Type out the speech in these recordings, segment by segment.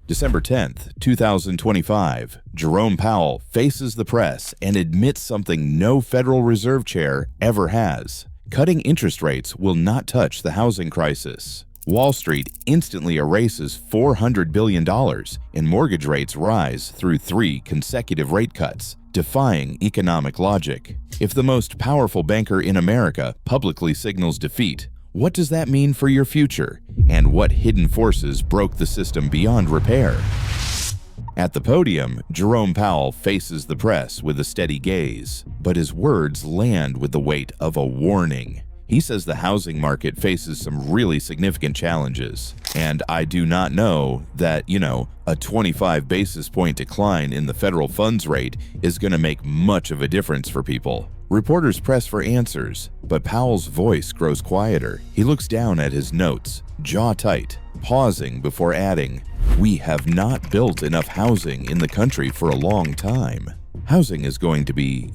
December 10th, 2025, Jerome Powell faces the press and admits something no Federal Reserve chair ever has. Cutting interest rates will not touch the housing crisis. Wall Street instantly erases $400 billion, and mortgage rates rise through 3 consecutive rate cuts, defying economic logic. If the most powerful banker in America publicly signals defeat, what does that mean for your future? And what hidden forces broke the system beyond repair? At the podium, Jerome Powell faces the press with a steady gaze, but his words land with the weight of a warning. He says the housing market faces some really significant challenges, and I do not know that, a 25 basis point decline in the federal funds rate is going to make much of a difference for people. Reporters press for answers, but Powell's voice grows quieter. He looks down at his notes, jaw tight, pausing before adding, "We have not built enough housing in the country for a long time. Housing is going to be,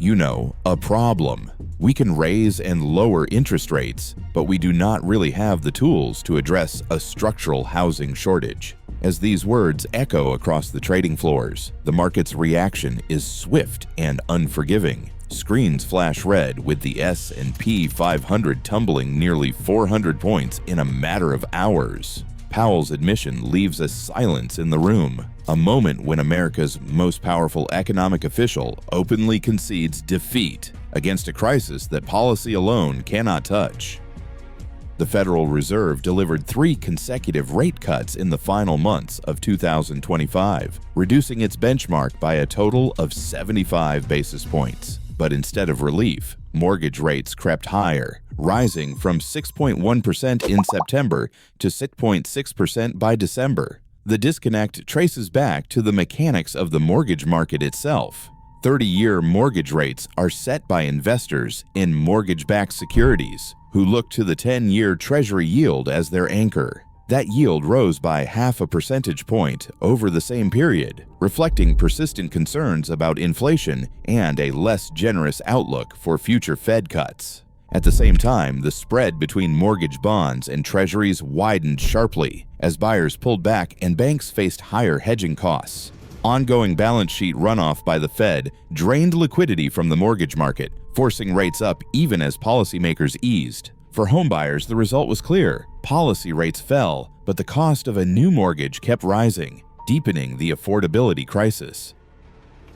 a problem. We can raise and lower interest rates, but we do not really have the tools to address a structural housing shortage." As these words echo across the trading floors, the market's reaction is swift and unforgiving. Screens flash red with the S&P 500 tumbling nearly 400 points in a matter of hours. Powell's admission leaves a silence in the room, a moment when America's most powerful economic official openly concedes defeat against a crisis that policy alone cannot touch. The Federal Reserve delivered 3 consecutive rate cuts in the final months of 2025, reducing its benchmark by a total of 75 basis points. But instead of relief, mortgage rates crept higher, rising from 6.1% in September to 6.6% by December. The disconnect traces back to the mechanics of the mortgage market itself. 30-year mortgage rates are set by investors in mortgage-backed securities, who look to the 10-year Treasury yield as their anchor. That yield rose by 0.5 percentage point over the same period, reflecting persistent concerns about inflation and a less generous outlook for future Fed cuts. At the same time, the spread between mortgage bonds and treasuries widened sharply as buyers pulled back and banks faced higher hedging costs. Ongoing balance sheet runoff by the Fed drained liquidity from the mortgage market, forcing rates up even as policymakers eased. For homebuyers, the result was clear. Policy rates fell, but the cost of a new mortgage kept rising, deepening the affordability crisis.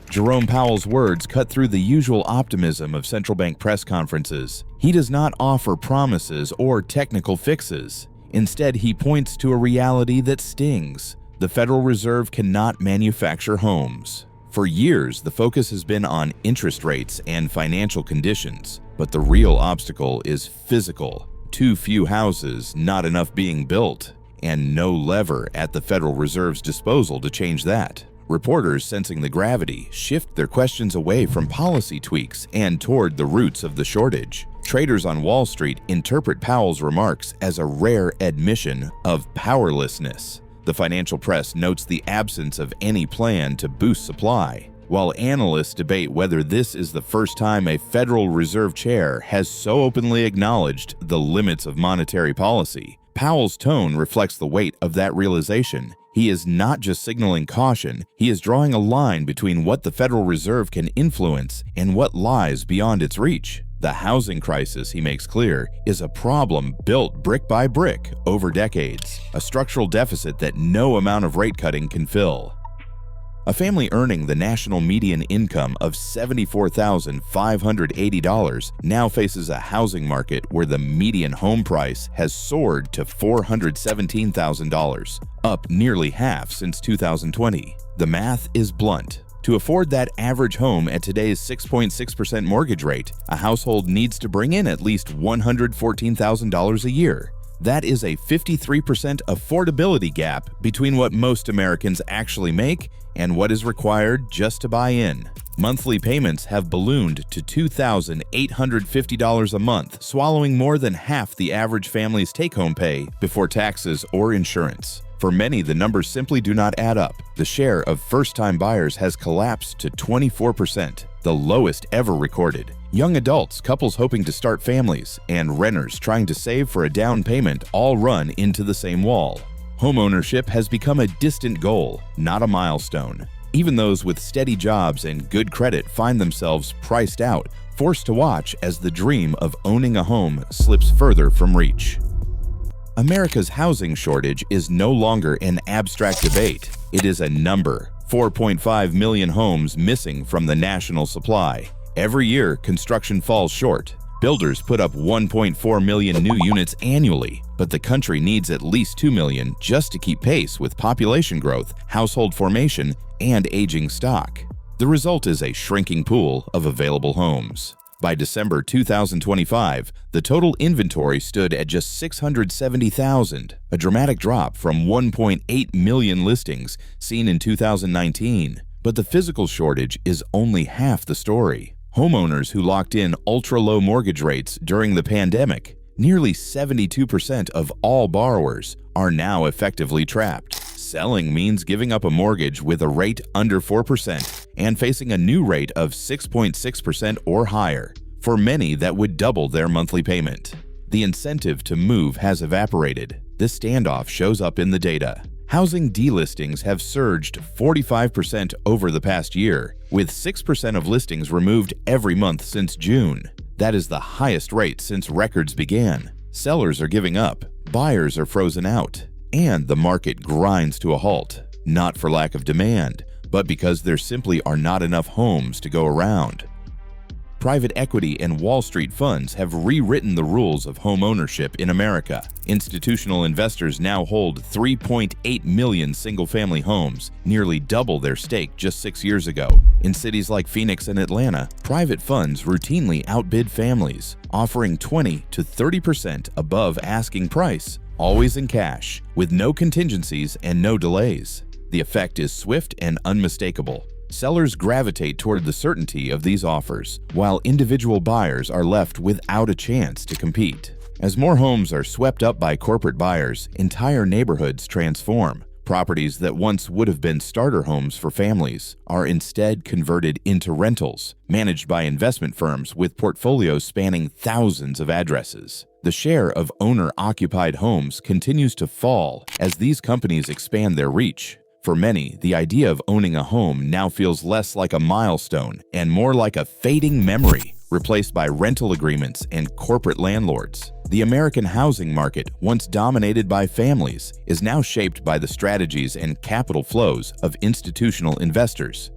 Jerome Powell's words cut through the usual optimism of central bank press conferences. He does not offer promises or technical fixes. Instead, he points to a reality that stings. The Federal Reserve cannot manufacture homes. For years, the focus has been on interest rates and financial conditions, but the real obstacle is physical. Too few houses, not enough being built, and no lever at the Federal Reserve's disposal to change that. Reporters, sensing the gravity, shift their questions away from policy tweaks and toward the roots of the shortage. Traders on Wall Street interpret Powell's remarks as a rare admission of powerlessness. The financial press notes the absence of any plan to boost supply, while analysts debate whether this is the first time a Federal Reserve chair has so openly acknowledged the limits of monetary policy. Powell's tone reflects the weight of that realization. He is not just signaling caution, he is drawing a line between what the Federal Reserve can influence and what lies beyond its reach. The housing crisis, he makes clear, is a problem built brick by brick over decades, a structural deficit that no amount of rate cutting can fill. A family earning the national median income of $74,580 now faces a housing market where the median home price has soared to $417,000, up nearly half since 2020. The math is blunt. To afford that average home at today's 6.6% mortgage rate, a household needs to bring in at least $114,000 a year. That is a 53% affordability gap between what most Americans actually make and what is required just to buy in. Monthly payments have ballooned to $2,850 a month, swallowing more than half the average family's take-home pay before taxes or insurance. For many, the numbers simply do not add up. The share of first-time buyers has collapsed to 24%, the lowest ever recorded. Young adults, couples hoping to start families, and renters trying to save for a down payment all run into the same wall. Homeownership has become a distant goal, not a milestone. Even those with steady jobs and good credit find themselves priced out, forced to watch as the dream of owning a home slips further from reach. America's housing shortage is no longer an abstract debate. It is a number: 4.5 million homes missing from the national supply. Every year, construction falls short. Builders put up 1.4 million new units annually, but the country needs at least 2 million just to keep pace with population growth, household formation, and aging stock. The result is a shrinking pool of available homes. By December 2025, the total inventory stood at just 670,000, a dramatic drop from 1.8 million listings seen in 2019. But the physical shortage is only half the story. Homeowners who locked in ultra-low mortgage rates during the pandemic, nearly 72% of all borrowers, are now effectively trapped. Selling means giving up a mortgage with a rate under 4% and facing a new rate of 6.6% or higher. For many, that would double their monthly payment. The incentive to move has evaporated. This standoff shows up in the data. Housing delistings have surged 45% over the past year, with 6% of listings removed every month since June. That is the highest rate since records began. Sellers are giving up, buyers are frozen out, and the market grinds to a halt, not for lack of demand, but because there simply are not enough homes to go around. Private equity and Wall Street funds have rewritten the rules of home ownership in America. Institutional investors now hold 3.8 million single-family homes, nearly double their stake just 6 years ago. In cities like Phoenix and Atlanta, private funds routinely outbid families, offering 20 to 30% above asking price, always in cash, with no contingencies and no delays. The effect is swift and unmistakable. Sellers gravitate toward the certainty of these offers, while individual buyers are left without a chance to compete. As more homes are swept up by corporate buyers, entire neighborhoods transform. Properties that once would have been starter homes for families are instead converted into rentals, managed by investment firms with portfolios spanning thousands of addresses. The share of owner-occupied homes continues to fall as these companies expand their reach. For many, the idea of owning a home now feels less like a milestone and more like a fading memory, replaced by rental agreements and corporate landlords. The American housing market, once dominated by families, is now shaped by the strategies and capital flows of institutional investors.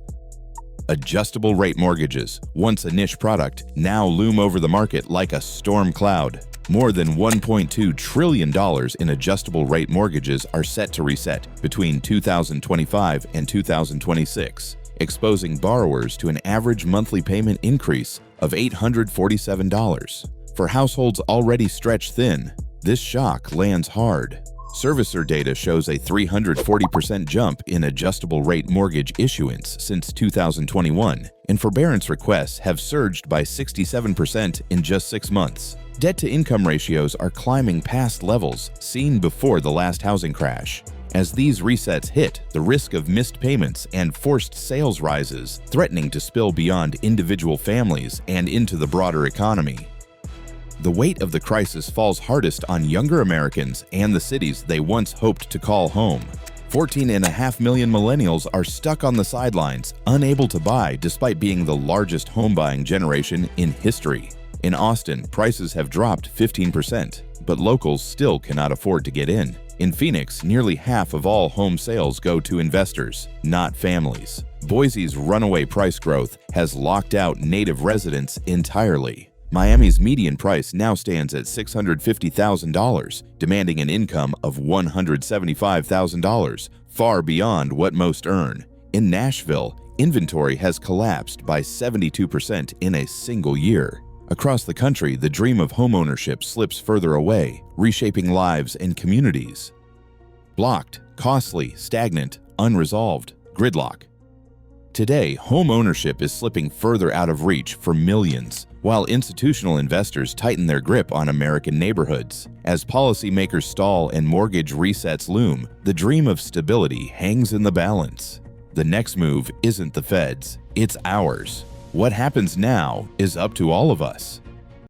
Adjustable rate mortgages, once a niche product, now loom over the market like a storm cloud. More than $1.2 trillion in adjustable rate mortgages are set to reset between 2025 and 2026, exposing borrowers to an average monthly payment increase of $847. For households already stretched thin, this shock lands hard. Servicer data shows a 340% jump in adjustable rate mortgage issuance since 2021, and forbearance requests have surged by 67% in just 6 months. Debt-to-income ratios are climbing past levels seen before the last housing crash. As these resets hit, the risk of missed payments and forced sales rises, threatening to spill beyond individual families and into the broader economy. The weight of the crisis falls hardest on younger Americans and the cities they once hoped to call home. 14.5 million millennials are stuck on the sidelines, unable to buy despite being the largest home-buying generation in history. In Austin, prices have dropped 15%, but locals still cannot afford to get in. In Phoenix, nearly half of all home sales go to investors, not families. Boise's runaway price growth has locked out native residents entirely. Miami's median price now stands at $650,000, demanding an income of $175,000, far beyond what most earn. In Nashville, inventory has collapsed by 72% in a single year. Across the country, the dream of homeownership slips further away, reshaping lives and communities. Blocked, costly, stagnant, unresolved, gridlock. Today, home ownership is slipping further out of reach for millions, while institutional investors tighten their grip on American neighborhoods. As policymakers stall and mortgage resets loom, the dream of stability hangs in the balance. The next move isn't the Fed's, it's ours. What happens now is up to all of us.